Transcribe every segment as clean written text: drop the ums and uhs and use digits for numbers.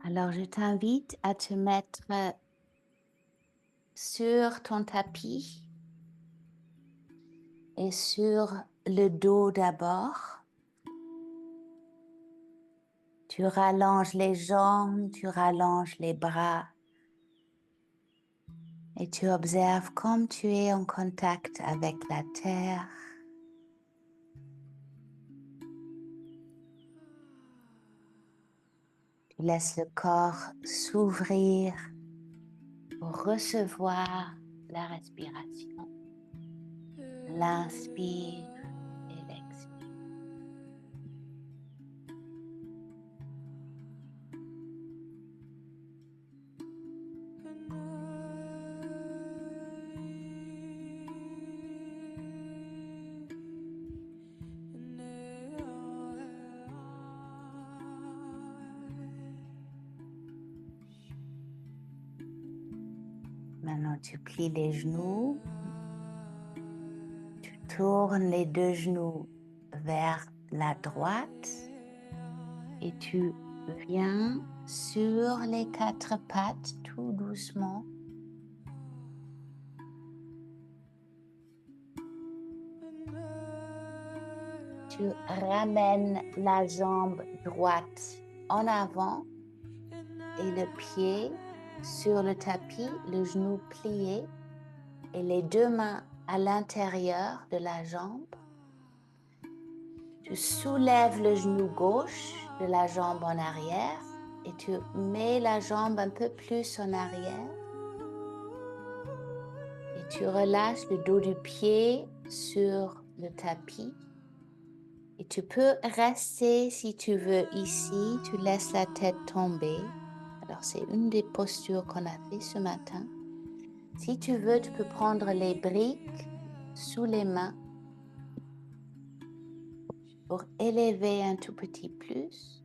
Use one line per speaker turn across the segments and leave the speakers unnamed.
Alors, je t'invite à te mettre sur ton tapis et sur le dos d'abord. Tu rallonges les jambes, tu rallonges les bras et tu observes comme tu es en contact avec la terre. Tu laisses le corps s'ouvrir pour recevoir la respiration. L'inspire et l'expire. Maintenant, tu plies les genoux, tu tournes les deux genoux vers la droite et tu viens sur les quatre pattes tout doucement. Tu ramènes la jambe droite en avant et le pied sur le tapis, le genou plié et les deux mains à l'intérieur de la jambe. Tu soulèves le genou gauche de la jambe en arrière et tu mets la jambe un peu plus en arrière. Et tu relâches le dos du pied sur le tapis. Et tu peux rester si tu veux ici, tu laisses la tête tomber. Alors c'est une des postures qu'on a fait ce matin. Si tu veux, tu peux prendre les briques sous les mains pour élever un tout petit plus.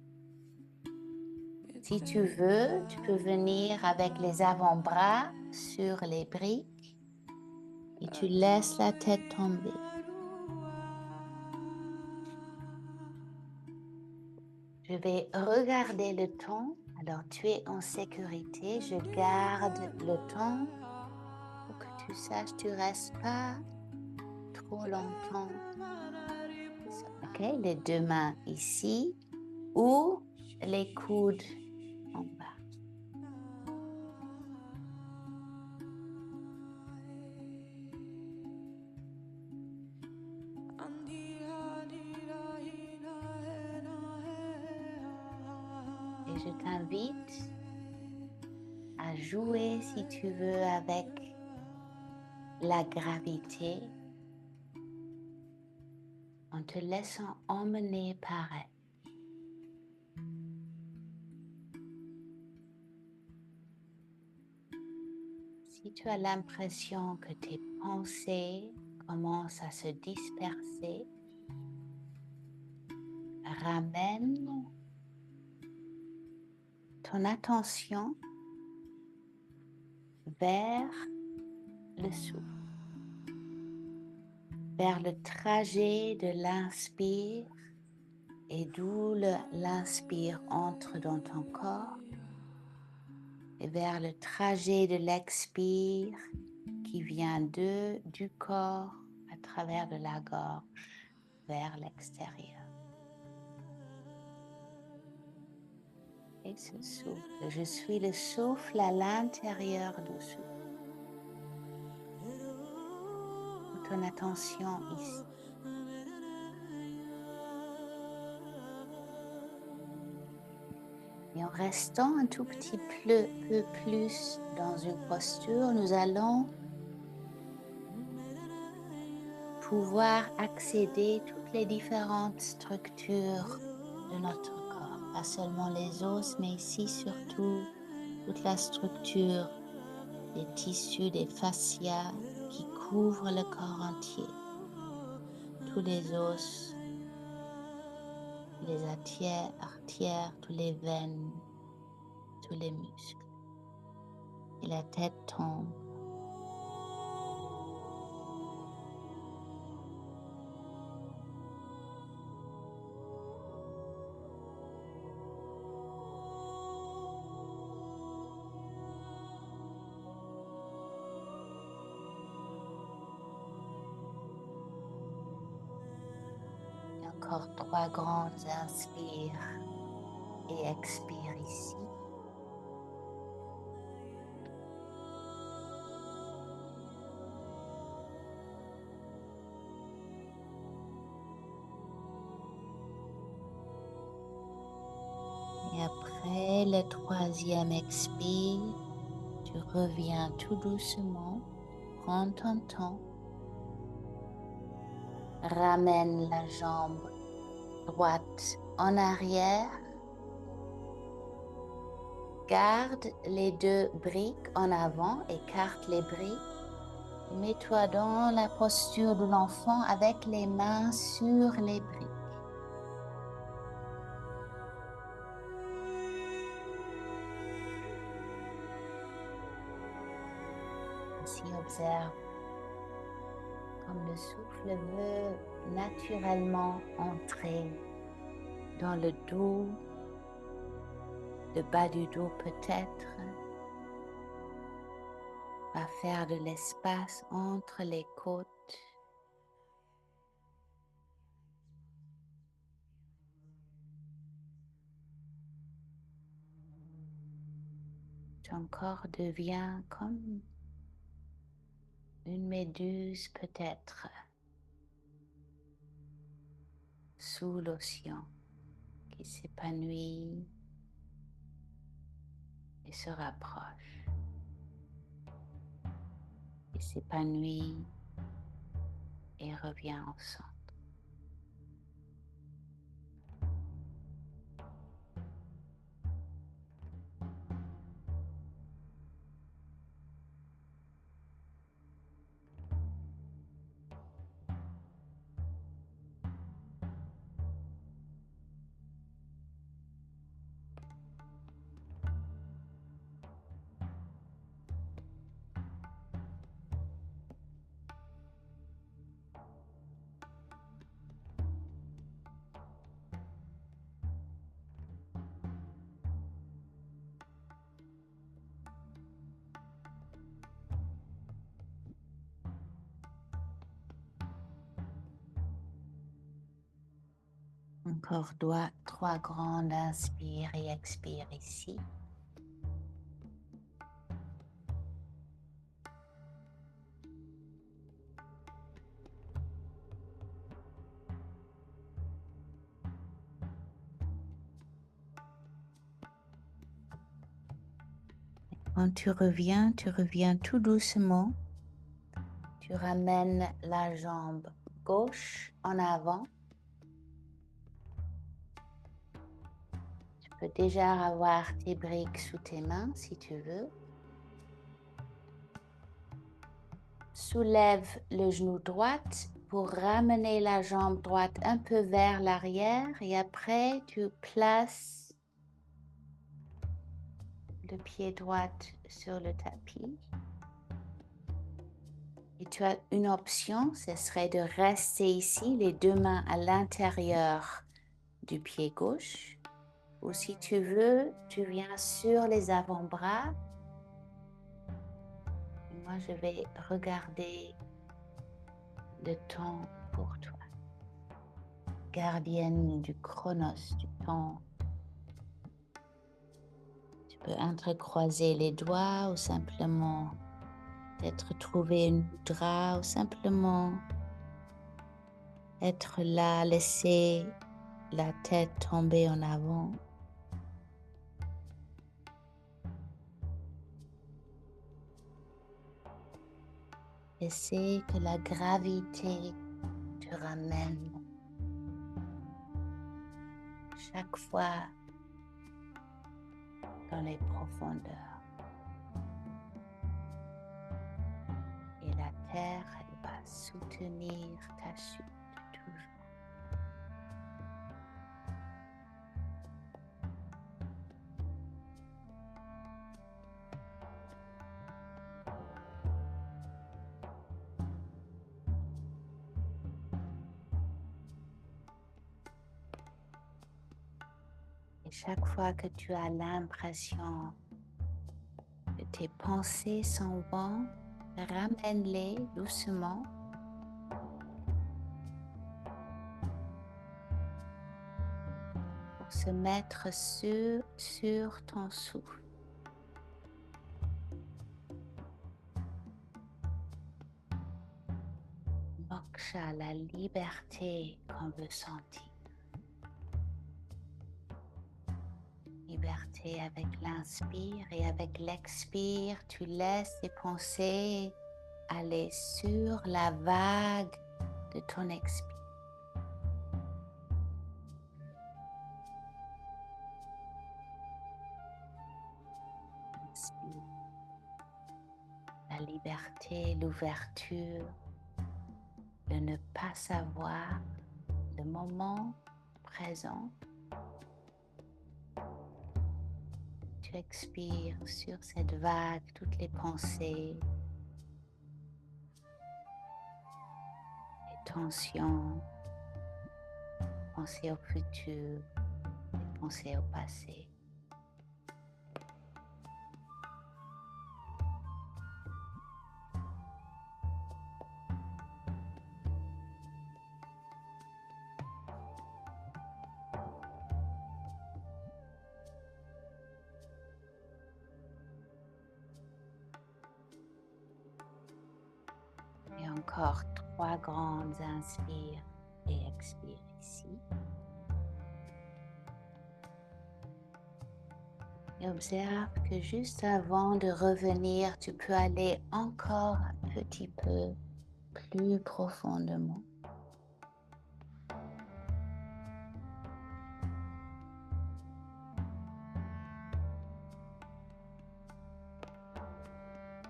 Si tu veux, tu peux venir avec les avant-bras sur les briques et tu laisses la tête tomber. Je vais regarder le temps. Alors, tu es en sécurité. Je garde le temps pour que tu saches, tu restes pas trop longtemps. OK? Les deux mains ici ou les coudes en bas. Et je t'invite à jouer, si tu veux, avec la gravité en te laissant emmener par elle. Si tu as l'impression que tes pensées commencent à se disperser, ramène ton attention vers le souffle, vers le trajet de l'inspire et d'où l'inspire entre dans ton corps et vers le trajet de l'expire qui vient du corps à travers de la gorge vers l'extérieur. Et ce souffle, je suis le souffle à l'intérieur du souffle. Ton attention ici. Et en restant un tout petit peu plus dans une posture, nous allons pouvoir accéder à toutes les différentes structures de notre corps. Pas seulement les os, mais ici surtout toute la structure des tissus, des fascias qui couvrent le corps entier. Tous les os, les artères, tous les veines, tous les muscles. Et la tête tombe. Encore 3 grandes inspires et expires ici. Et après le 3e expire, tu reviens tout doucement, prends ton temps, ramène la jambe droite en arrière, garde les 2 briques en avant, écarte les briques, mets-toi dans la posture de l'enfant avec les mains sur les briques. Ainsi, observe comme le souffle veut naturellement entrer dans le dos, le bas du dos peut-être, va faire de l'espace entre les côtes. Ton corps devient comme une méduse peut-être sous l'océan qui s'épanouit et se rapproche, qui s'épanouit et revient au centre. Encore 3 grandes inspires et expires ici. Quand tu reviens tout doucement. Tu ramènes la jambe gauche en avant. Tu peux déjà avoir tes briques sous tes mains si tu veux. Soulève le genou droit pour ramener la jambe droite un peu vers l'arrière et après tu places le pied droit sur le tapis. Et tu as une option, ce serait de rester ici, les 2 mains à l'intérieur du pied gauche. Ou si tu veux, tu viens sur les avant-bras. Moi, je vais regarder le temps pour toi. Gardienne du chronos, du temps. Tu peux entrecroiser les doigts ou simplement peut-être trouver une mudra ou simplement être là, laisser la tête tomber en avant. Essaie que la gravité te ramène chaque fois dans les profondeurs. Et la terre, elle va soutenir ta chute toujours. Et chaque fois que tu as l'impression que tes pensées s'en vont, ramène-les doucement. se mettre sur ton souffle. Moksha, la liberté qu'on veut sentir. Liberté avec l'inspire et avec l'expire, tu laisses tes pensées aller sur la vague de ton expire. Inspire. La liberté, l'ouverture, de ne pas savoir le moment présent. Tu expires sur cette vague toutes les pensées, les tensions, pensées au futur, les pensées au passé. Et encore 3 grandes inspires et expires ici. Et observe que juste avant de revenir, tu peux aller encore un petit peu plus profondément.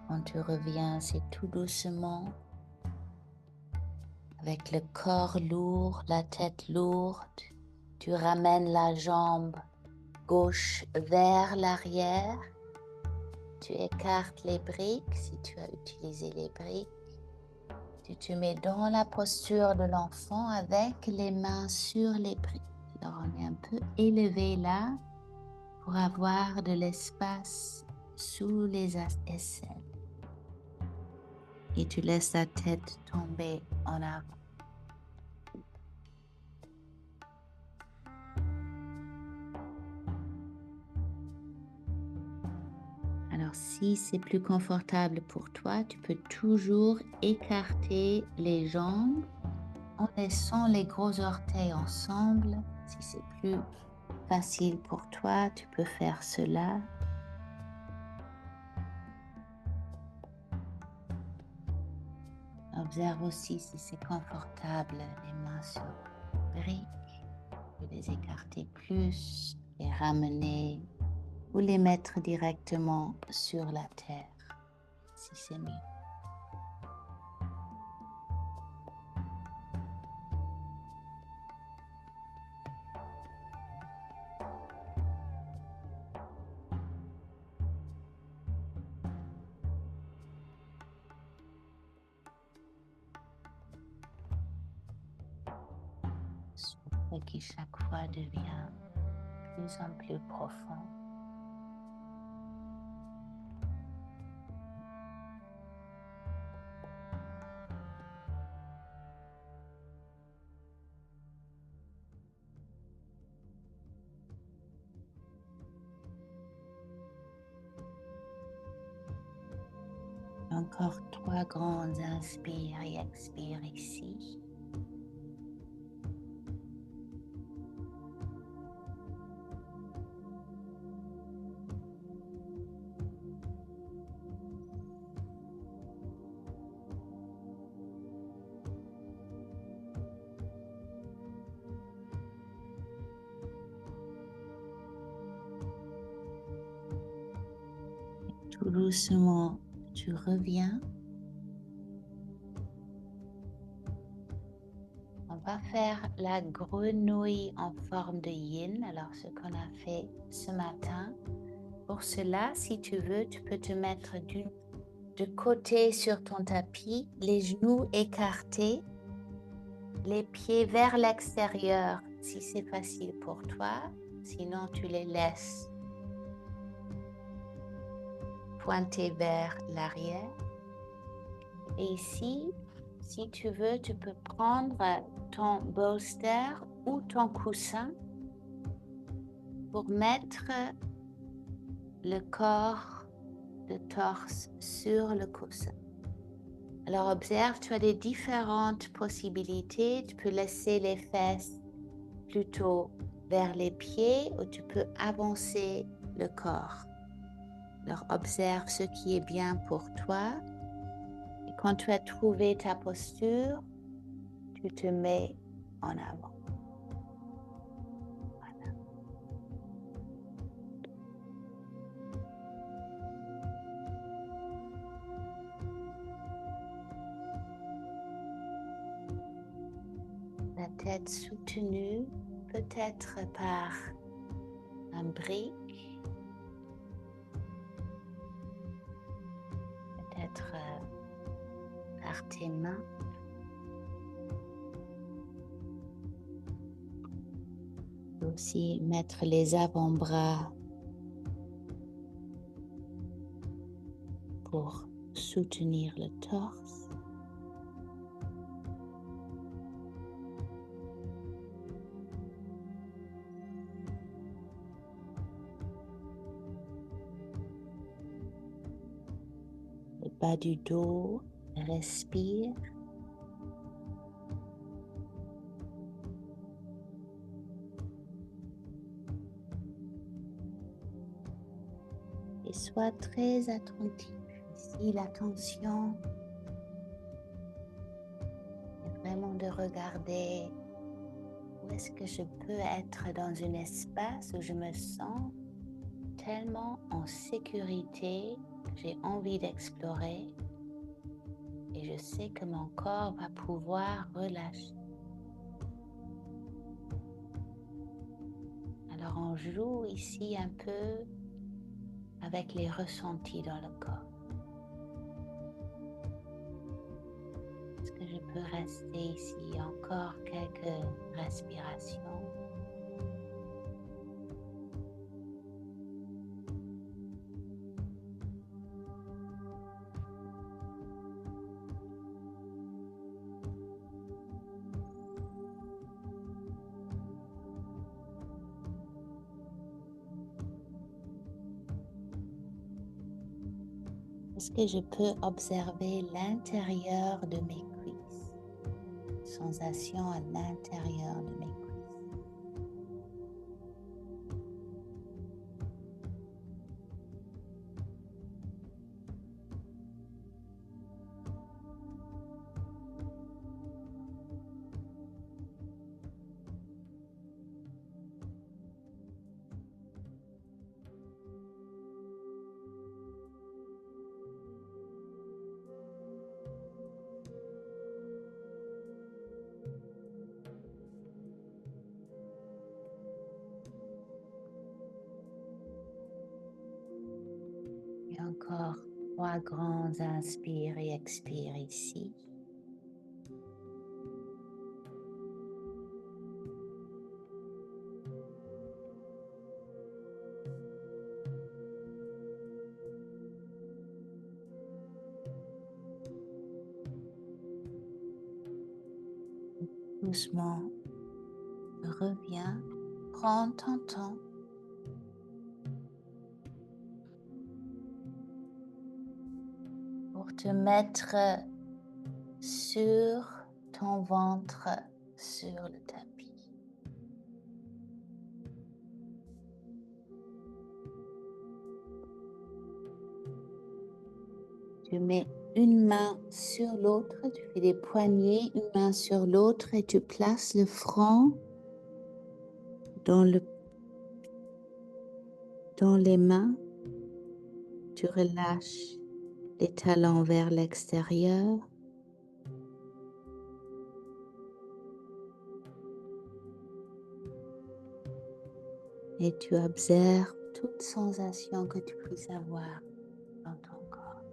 Quand tu reviens, c'est tout doucement, avec le corps lourd, la tête lourde, tu ramènes la jambe gauche vers l'arrière. Tu écartes les briques si tu as utilisé les briques. Tu te mets dans la posture de l'enfant avec les mains sur les briques. Alors on est un peu élevé là pour avoir de l'espace sous les aisselles. Et tu laisses la tête tomber en avant. Alors si c'est plus confortable pour toi, tu peux toujours écarter les jambes en laissant les gros orteils ensemble. Si c'est plus facile pour toi, tu peux faire cela. Observe aussi si c'est confortable, les mains sur les briques. Tu peux les écarter plus, les ramener ou les mettre directement sur la terre, si c'est mieux. Souffle qui chaque fois devient de plus en plus profond. Encore 3 grandes inspires et expires ici. Tout doucement, tu reviens. On va faire la grenouille en forme de yin, alors ce qu'on a fait ce matin. Pour cela, si tu veux, tu peux te mettre de côté sur ton tapis, les genoux écartés, les pieds vers l'extérieur si c'est facile pour toi, sinon tu les laisses pointer vers l'arrière. Et ici, si tu veux, tu peux prendre ton bolster ou ton coussin pour mettre le corps, le torse sur le coussin. Alors observe, tu as des différentes possibilités. Tu peux laisser les fesses plutôt vers les pieds ou tu peux avancer le corps. Alors observe ce qui est bien pour toi. Et quand tu as trouvé ta posture, tu te mets en avant. Voilà. La tête soutenue, peut-être par un brique, peut-être par tes mains. Tu peux aussi mettre les avant-bras pour soutenir le torse. Le bas du dos, respire. Et sois très attentif. Ici, l'attention est vraiment de regarder où est-ce que je peux être dans un espace où je me sens tellement en sécurité que j'ai envie d'explorer et je sais que mon corps va pouvoir relâcher. Alors on joue ici un peu avec les ressentis dans le corps. Est-ce que je peux rester ici encore quelques respirations? Est-ce que je peux observer l'intérieur de mes cuisses? Sensation à l'intérieur de mes cuisses. Et encore 3 grands inspires et expires ici. Doucement, reviens, prends ton temps. Pour te mettre sur ton ventre, sur le tapis. Tu mets une main sur l'autre, tu fais des poignets, une main sur l'autre et tu places le front dans les mains. Tu relâches les talons vers l'extérieur. Et tu observes toute sensation que tu puisses avoir dans ton corps.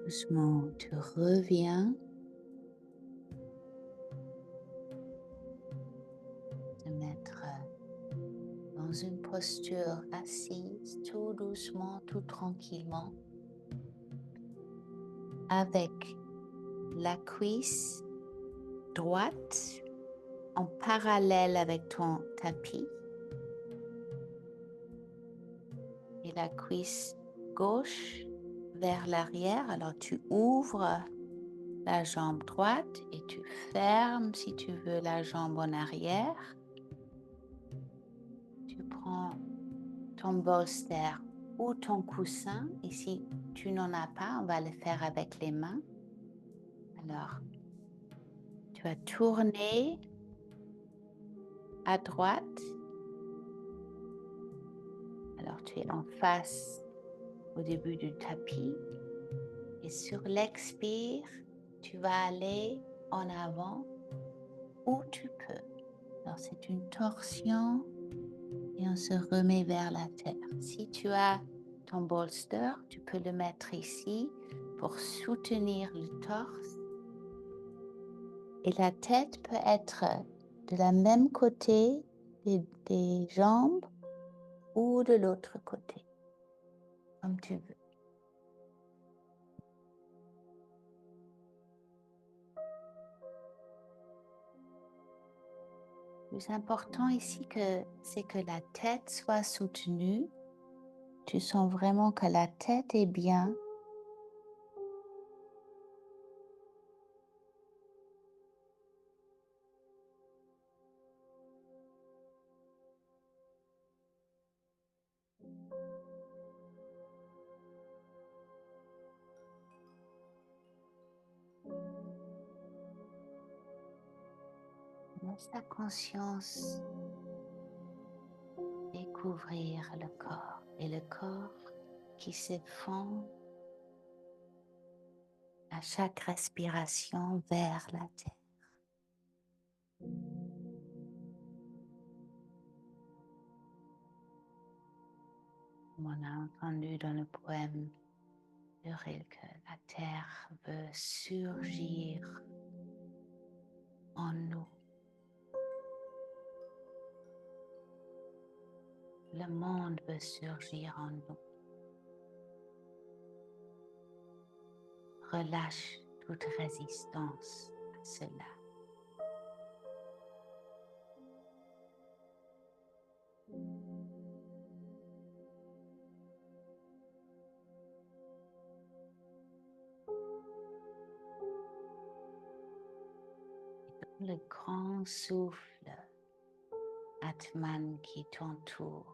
Doucement, tu reviens te mettre dans une posture assise, tout doucement, tout tranquillement, avec la cuisse droite en parallèle avec ton tapis et la cuisse gauche vers l'arrière. Alors tu ouvres la jambe droite et tu fermes si tu veux la jambe en arrière. Tu prends ton bolster ou ton coussin et si tu n'en as pas, on va le faire avec les mains. Alors, tu vas tourner à droite. Alors, tu es en face au début du tapis et sur l'expire, tu vas aller en avant où tu peux. Alors, c'est une torsion et on se remet vers la terre. Si tu as ton bolster, tu peux le mettre ici pour soutenir le torse. Et la tête peut être de la même côté des jambes ou de l'autre côté, comme tu veux. Le plus important ici, c'est que la tête soit soutenue. Tu sens vraiment que la tête est bien. Laisse ta conscience découvrir le corps et le corps qui se fond à chaque respiration vers la terre. On a entendu dans le poème de Rilke, la terre veut surgir en nous. Le monde veut surgir en nous. Relâche toute résistance à cela. Le grand souffle Atman qui t'entoure.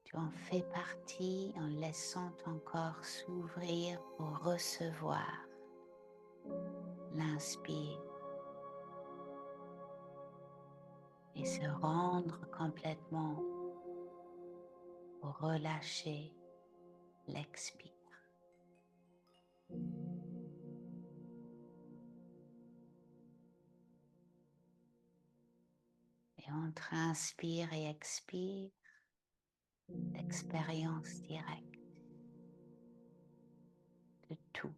Tu en fais partie en laissant ton corps s'ouvrir pour recevoir l'inspire et se rendre complètement pour relâcher l'expire. Et entre inspire et expire, l'expérience directe de tout.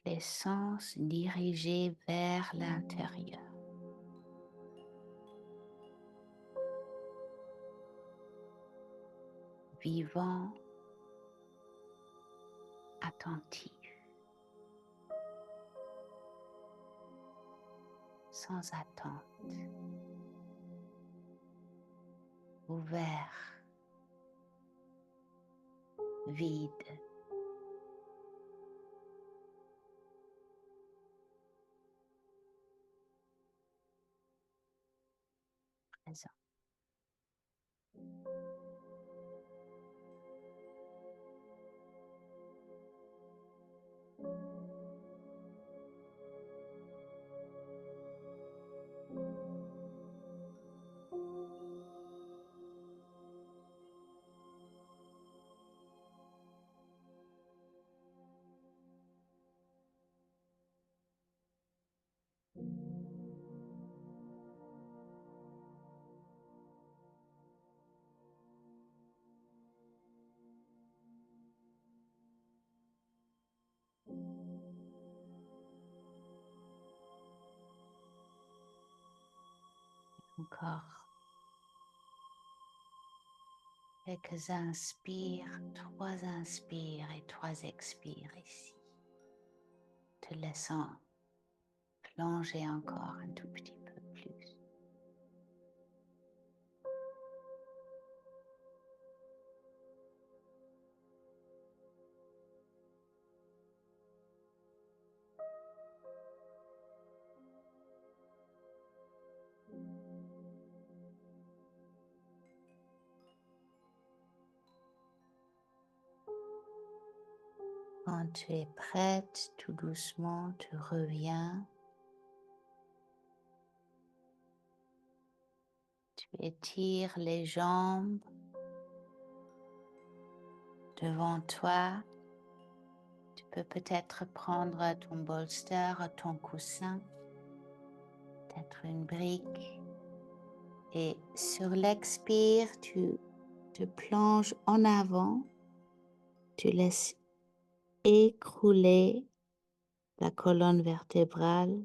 Les sens dirigés vers l'intérieur. Vivant, attentif, sans attente, ouvert, vide. Présent. Encore quelques inspires, 3 inspires et 3 expires ici. Te laissant plonger encore un tout petit peu plus. Quand tu es prête, tout doucement, tu reviens. Tu étires les jambes devant toi. Tu peux peut-être prendre ton bolster, ton coussin, peut-être une brique. Et sur l'expire, tu te plonges en avant. Tu laisses écrouler la colonne vertébrale.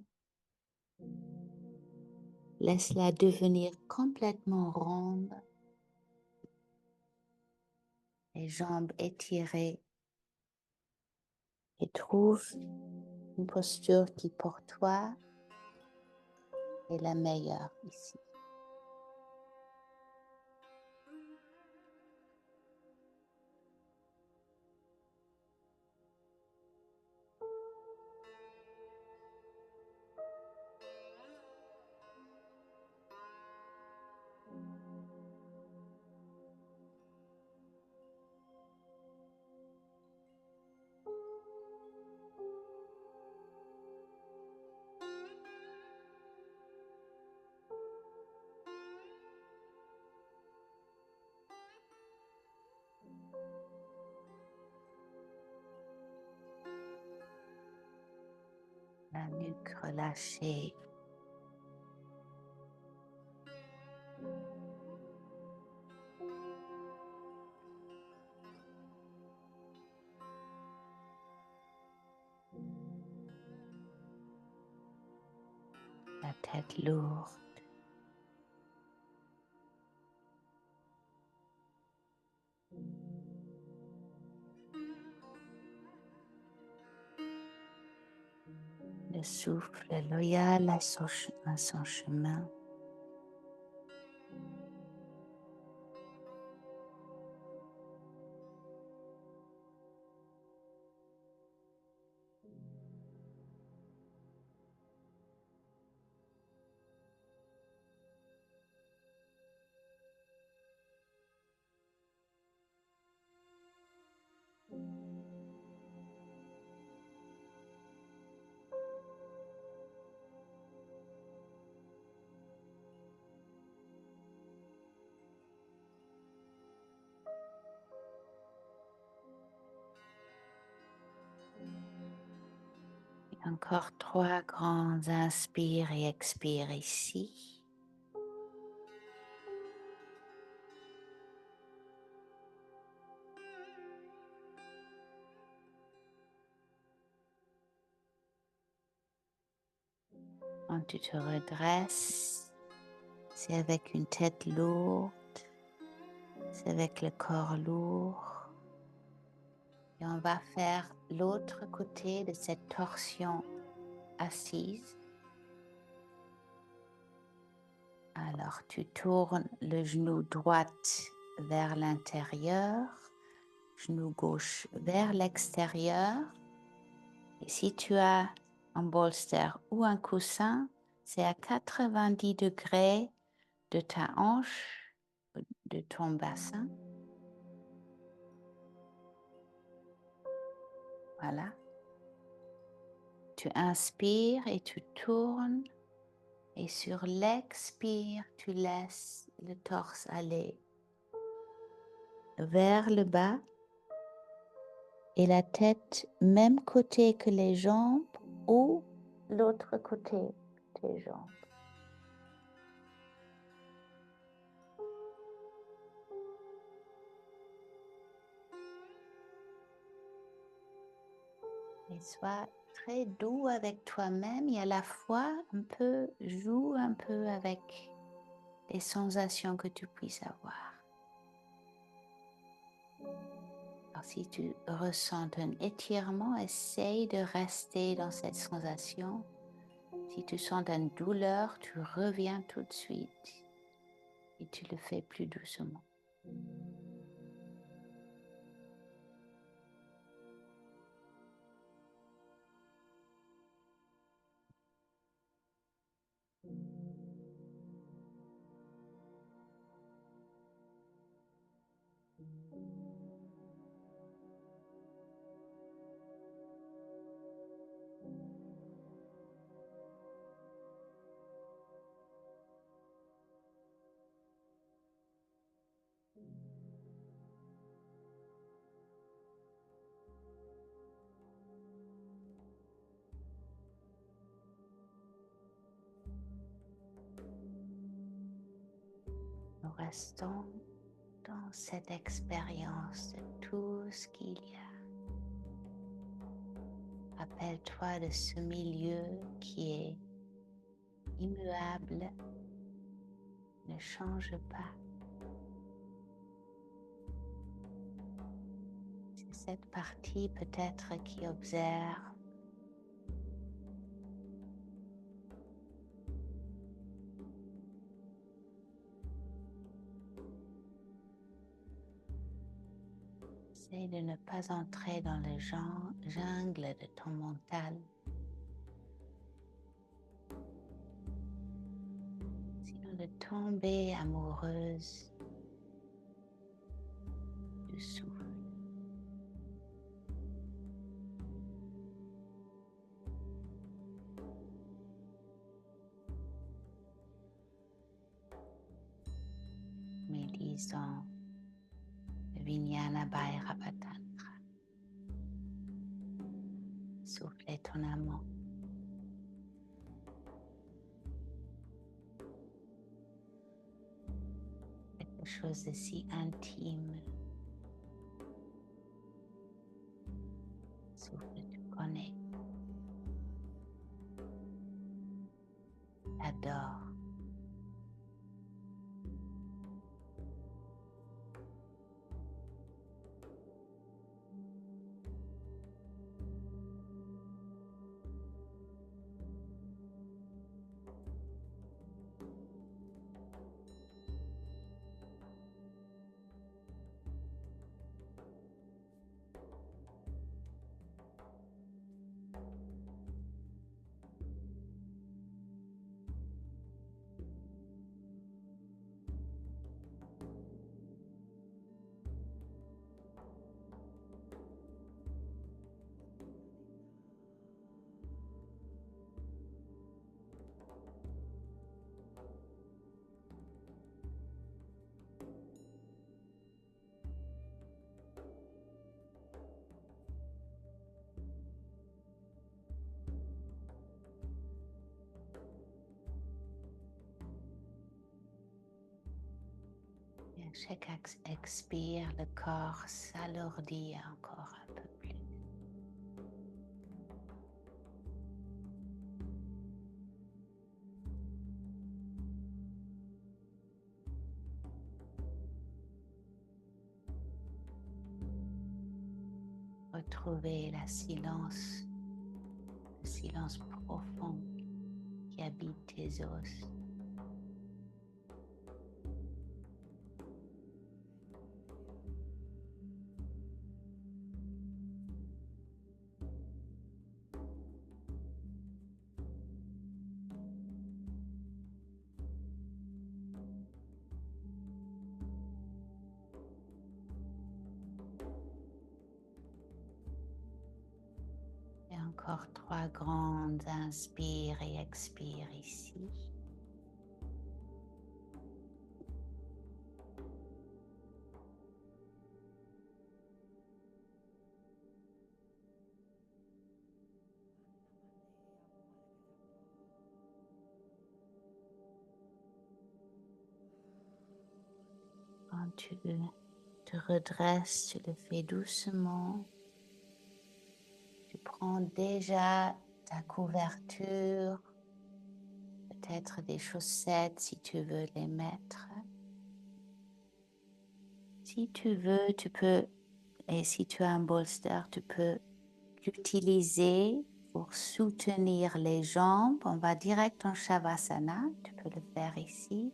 Laisse-la devenir complètement ronde. Les jambes étirées. Et trouve une posture qui pour toi est la meilleure ici. La nuque relâchée. La tête lourde. Le souffle loyal à son chemin. Et encore 3 grands inspires et expires ici. Quand tu te redresses, c'est avec une tête lourde, c'est avec le corps lourd. Et on va faire l'autre côté de cette torsion assise. Alors tu tournes le genou droit vers l'intérieur, genou gauche vers l'extérieur. Et si tu as un bolster ou un coussin, c'est à 90 degrés de ta hanche, de ton bassin. Voilà. Tu inspires et tu tournes. Et sur l'expire, tu laisses le torse aller vers le bas et la tête même côté que les jambes ou l'autre côté des jambes. Et sois très doux avec toi-même et à la fois joue un peu avec les sensations que tu puisses avoir. Alors, si tu ressens un étirement, essaye de rester dans cette sensation. Si tu sens une douleur, tu reviens tout de suite et tu le fais plus doucement. Nous restons dans cette expérience de tout ce qu'il y a. Rappelle-toi de ce milieu qui est immuable, ne change pas. C'est cette partie peut-être qui observe. Essaye de ne pas entrer dans le jungle de ton mental. Sinon de tomber amoureuse du souffle. Médisant le Vijnana Bhairapatantra. Souffle étonnamment. Quelque chose de si intime. Souffle, tu connais. T'adores. Et à chaque expire, le corps s'alourdit encore un peu plus. Retrouver le silence profond qui habite tes os. Et encore 3 grandes inspires et expires ici. Quand tu te redresses, tu le fais doucement. Tu prends déjà ta couverture, peut-être des chaussettes si tu veux les mettre. Si tu veux, tu peux, et si tu as un bolster, tu peux l'utiliser pour soutenir les jambes. On va direct en Shavasana, tu peux le faire ici.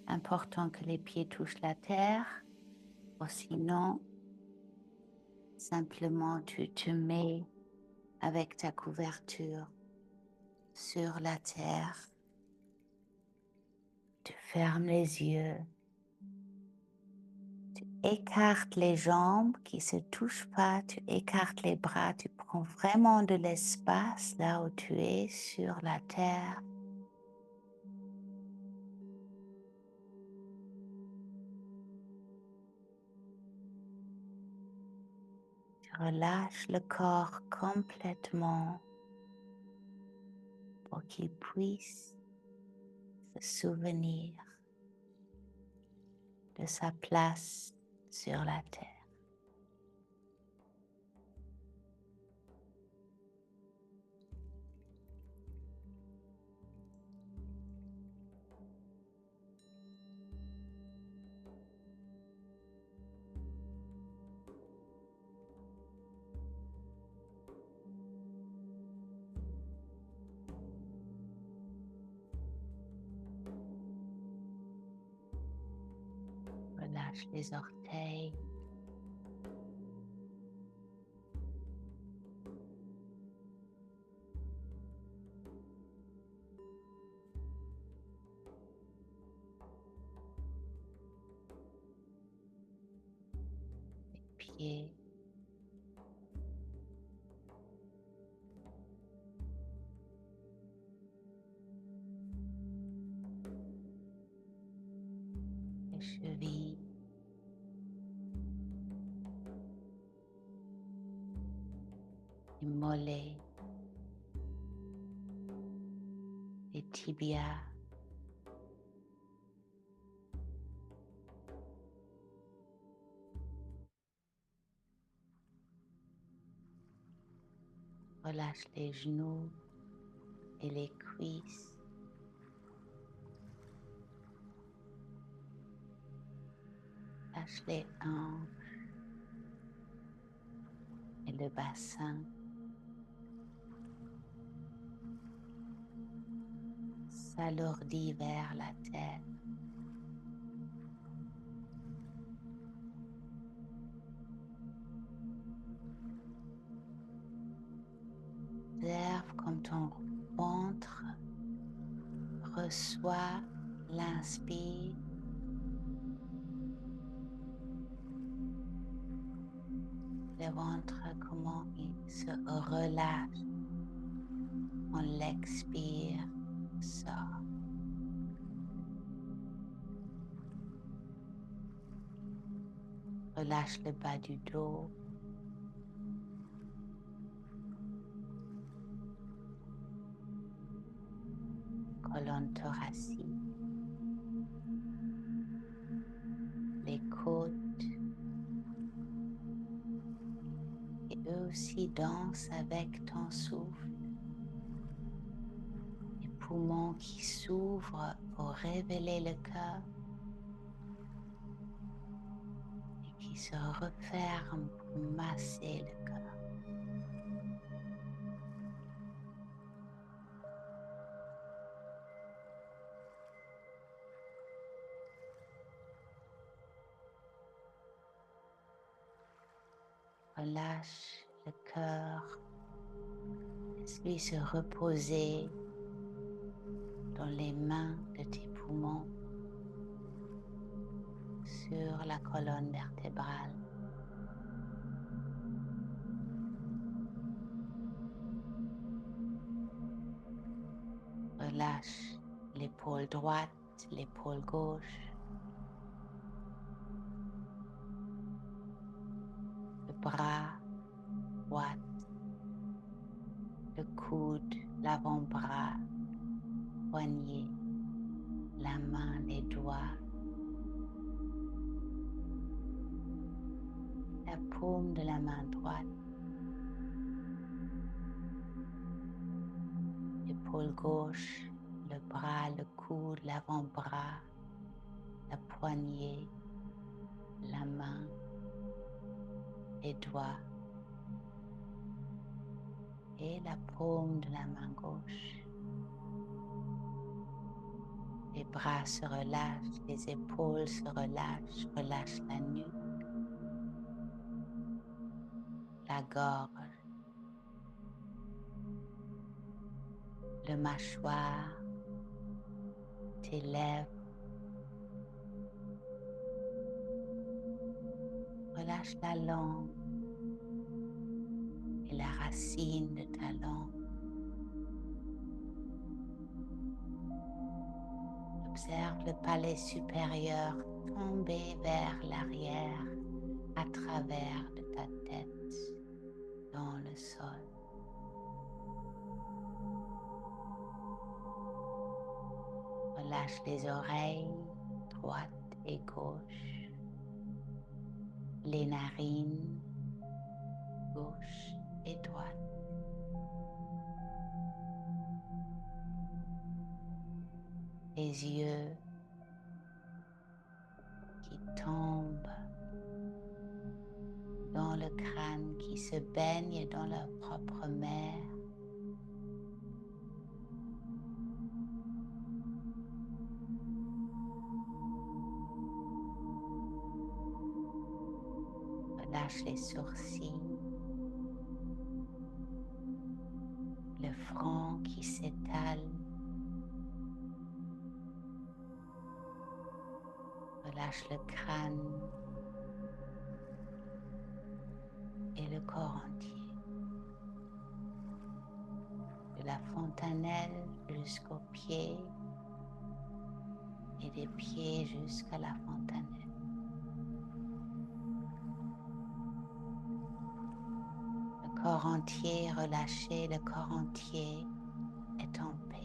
Important que les pieds touchent la terre, ou sinon, simplement tu te mets avec ta couverture sur la terre. Tu fermes les yeux. Tu écartes les jambes qui ne se touchent pas. Tu écartes les bras. Tu prends vraiment de l'espace là où tu es sur la terre. Tu relâches le corps complètement pour qu'il puisse se souvenir de sa place sur la terre. Relâche les orteils. Les pieds. Les chevilles. Les mollets. Les tibias. Relâche les genoux et les cuisses. Lâche les hanches et le bassin. S'alourdit vers la tête. Observe comme ton ventre reçoit l'inspire. Le ventre, comment il se relâche. On l'expire, sort. Relâche le bas du dos. Colonne thoracique. Les côtes. Et eux aussi dansent avec ton souffle. Les poumons qui s'ouvrent pour révéler le cœur. Qui se referme pour masser le cœur. Relâche le cœur. Laisse-lui se reposer dans les mains de tes poumons sur la colonne vertébrale. Relâche l'épaule droite, l'épaule gauche, le bras droit, le coude, l'avant-bras, poignet, la main, les doigts, la paume de la main droite, l'épaule gauche, le bras, le coude, l'avant-bras, la poignée, la main, les doigts et la paume de la main gauche. Les bras se relâchent, les épaules se relâchent, relâche la nuque, la gorge, le mâchoire, tes lèvres. Relâche la langue et la racine de ta langue. Observe le palais supérieur tomber vers l'arrière à travers de ta tête dans le sol. Relâche les oreilles droite et gauche, les narines gauche et droite. Les yeux qui tombent dans le crâne, qui se baignent dans leur propre mer. Relâche les sourcils, le front qui s'étale. Relâche le crâne et le corps entier. De la fontanelle jusqu'aux pieds et des pieds jusqu'à la fontanelle. Le corps entier relâché, le corps entier est en paix.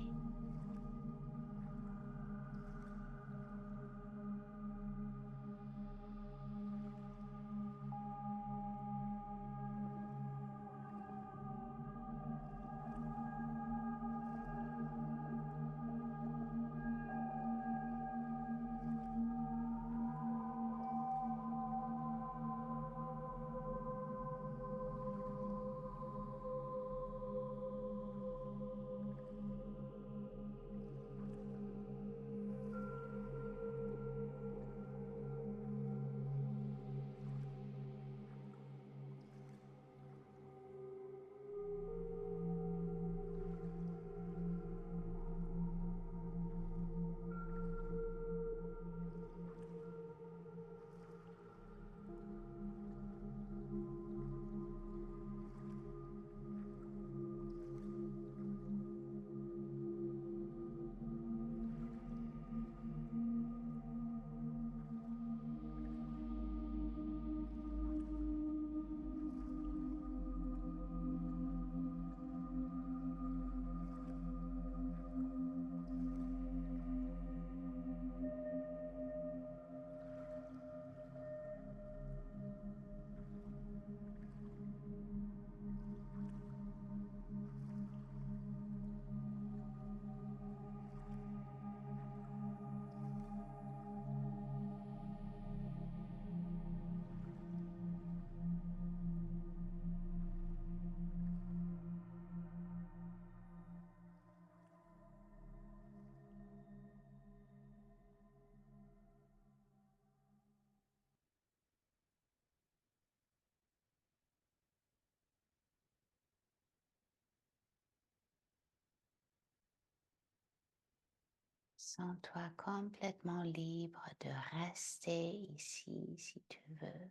Sens-toi complètement libre de rester ici si tu veux.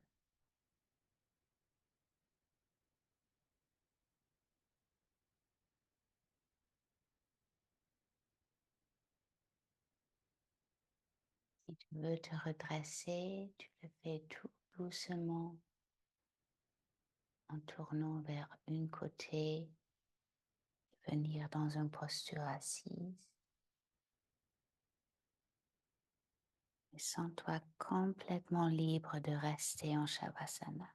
Si tu veux te redresser, tu le fais tout doucement en tournant vers une côté, venir dans une posture assise. Et sens-toi complètement libre de rester en Shavasana.